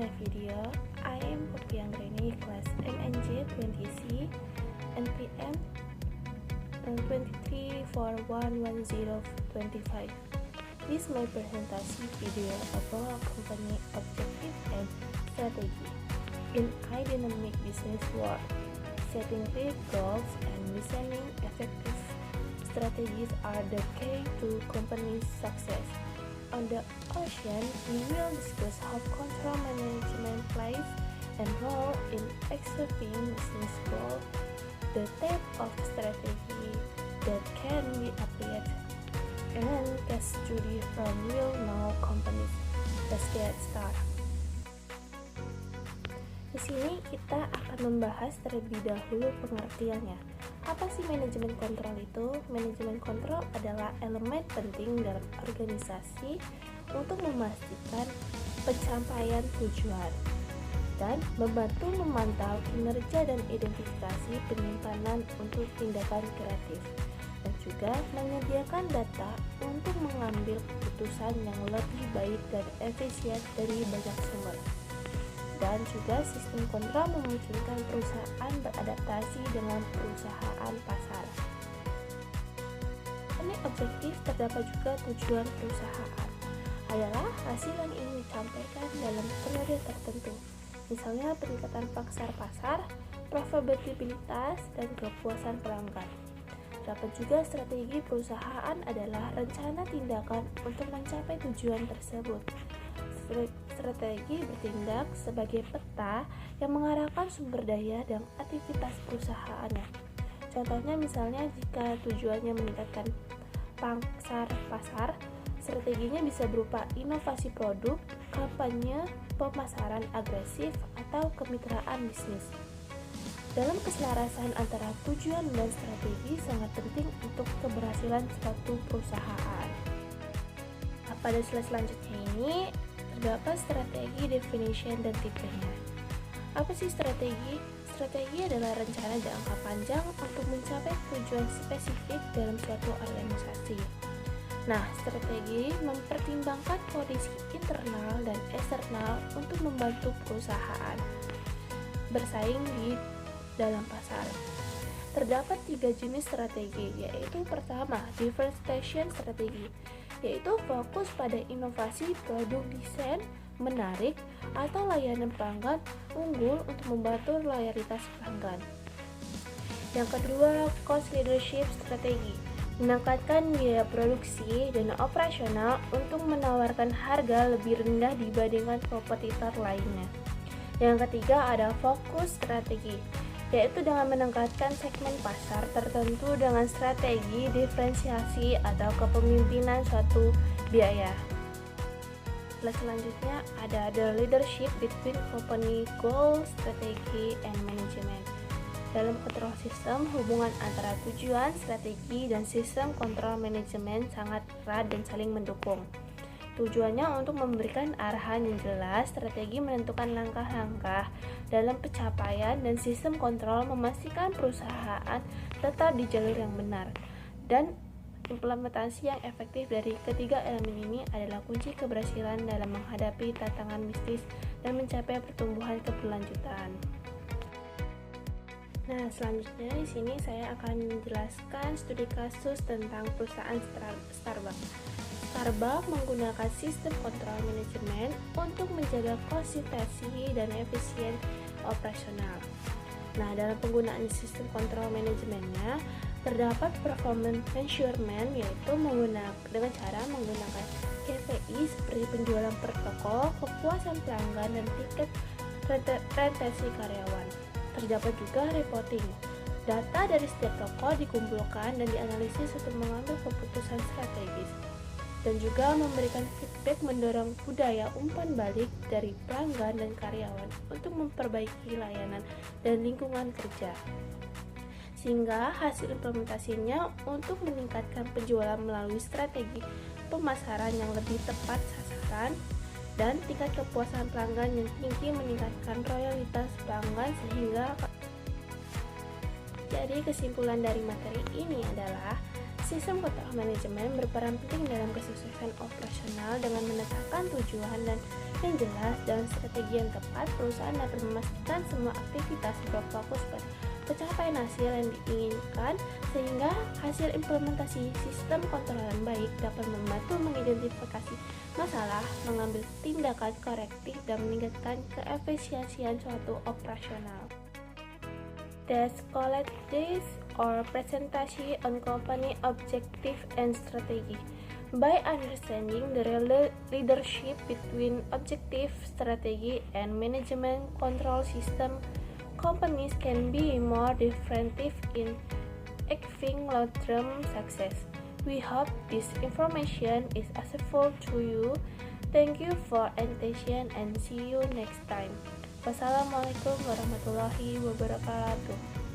my video. I am Poppy Anggreni, class MNJ 20C, NPM 23411025. This is my presentation video about company objective and strategy. In dynamic business world, setting clear goals and designing effective strategies are the key to company success. On the ocean, we will discuss how control management plays a role in achieving business goals, the type of strategy that can be applied, and case study from real-known companies. Let's get started. Di sini kita akan membahas terlebih dahulu pengertiannya. Apa sih manajemen kontrol itu? Manajemen kontrol adalah elemen penting dalam organisasi untuk memastikan pencapaian tujuan dan membantu memantau kinerja dan identifikasi penyimpanan untuk tindakan kreatif, dan juga menyediakan data untuk mengambil keputusan yang lebih baik dan efisien dari banyak sumber. Dan juga sistem kontrol memungkinkan perusahaan beradaptasi dengan perusahaan pasar. Ini objektif terdapat juga tujuan perusahaan adalah hasil yang ingin disampaikan dalam periode tertentu, misalnya peningkatan pasar, profitabilitas, dan kepuasan pelanggan. Terdapat juga strategi perusahaan adalah rencana tindakan untuk mencapai tujuan tersebut. Strategi bertindak sebagai peta yang mengarahkan sumber daya dan aktivitas perusahaannya. Contohnya misalnya jika tujuannya meningkatkan pasar, strateginya bisa berupa inovasi produk, kampanye, pemasaran agresif, atau kemitraan bisnis. Dalam keselarasan antara tujuan dan strategi sangat penting untuk keberhasilan suatu perusahaan. Pada slide selanjutnya ini terdapat strategi, definition, dan tipenya. Apa sih strategi? Strategi adalah rencana jangka panjang untuk mencapai tujuan spesifik dalam suatu organisasi. Nah, strategi mempertimbangkan kondisi internal dan eksternal untuk membantu perusahaan bersaing di dalam pasar. Terdapat 3 jenis strategi, yaitu pertama, differentiation strategi, yaitu fokus pada inovasi produk desain menarik atau layanan pelanggan unggul untuk membantu loyalitas pelanggan. Yang kedua, cost leadership strategi, meningkatkan biaya produksi dan operasional untuk menawarkan harga lebih rendah dibandingkan kompetitor lainnya. Yang ketiga ada fokus strategi, yaitu dengan meningkatkan segmen pasar tertentu dengan strategi diferensiasi atau kepemimpinan suatu biaya. Selanjutnya ada the leadership between company goal, strategy, and management. Dalam kontrol sistem, hubungan antara tujuan, strategi, dan sistem kontrol manajemen sangat erat dan saling mendukung. Tujuannya untuk memberikan arahan yang jelas, strategi menentukan langkah-langkah dalam pencapaian, dan sistem kontrol memastikan perusahaan tetap di jalur yang benar. Dan implementasi yang efektif dari ketiga elemen ini adalah kunci keberhasilan dalam menghadapi tantangan bisnis dan mencapai pertumbuhan keberlanjutan. Nah, selanjutnya di sini saya akan menjelaskan studi kasus tentang perusahaan Starbucks. Starbucks menggunakan sistem kontrol manajemen untuk menjaga konsistensi dan efisien operasional. Nah, dalam penggunaan sistem kontrol manajemennya terdapat performance measurement, yaitu dengan cara menggunakan KPI seperti penjualan per toko, kepuasan pelanggan, dan tiket retensi karyawan. Terdapat juga reporting. Data dari setiap toko dikumpulkan dan dianalisis untuk mengambil keputusan strategis, dan juga memberikan feedback mendorong budaya umpan balik dari pelanggan dan karyawan untuk memperbaiki layanan dan lingkungan kerja, sehingga hasil implementasinya untuk meningkatkan penjualan melalui strategi pemasaran yang lebih tepat sasaran dan tingkat kepuasan pelanggan yang tinggi meningkatkan loyalitas pelanggan. Sehingga jadi kesimpulan dari materi ini adalah sistem kontrol manajemen berperan penting dalam kesuksesan operasional dengan menetapkan tujuan dan yang jelas dan strategi yang tepat, perusahaan dapat memastikan semua aktivitas berfokus pada pencapaian hasil yang diinginkan, sehingga hasil implementasi sistem kontrol yang baik dapat membantu mengidentifikasi masalah, mengambil tindakan korektif, dan meningkatkan keefisiensian suatu operasional. That's called this or presentation on company objective and strategy. By understanding the leadership between objective, strategy, and management control system, companies can be more effective in achieving long-term success. We hope this information is useful to you. Thank you for attention and see you next time. Wassalamualaikum warahmatullahi wabarakatuh.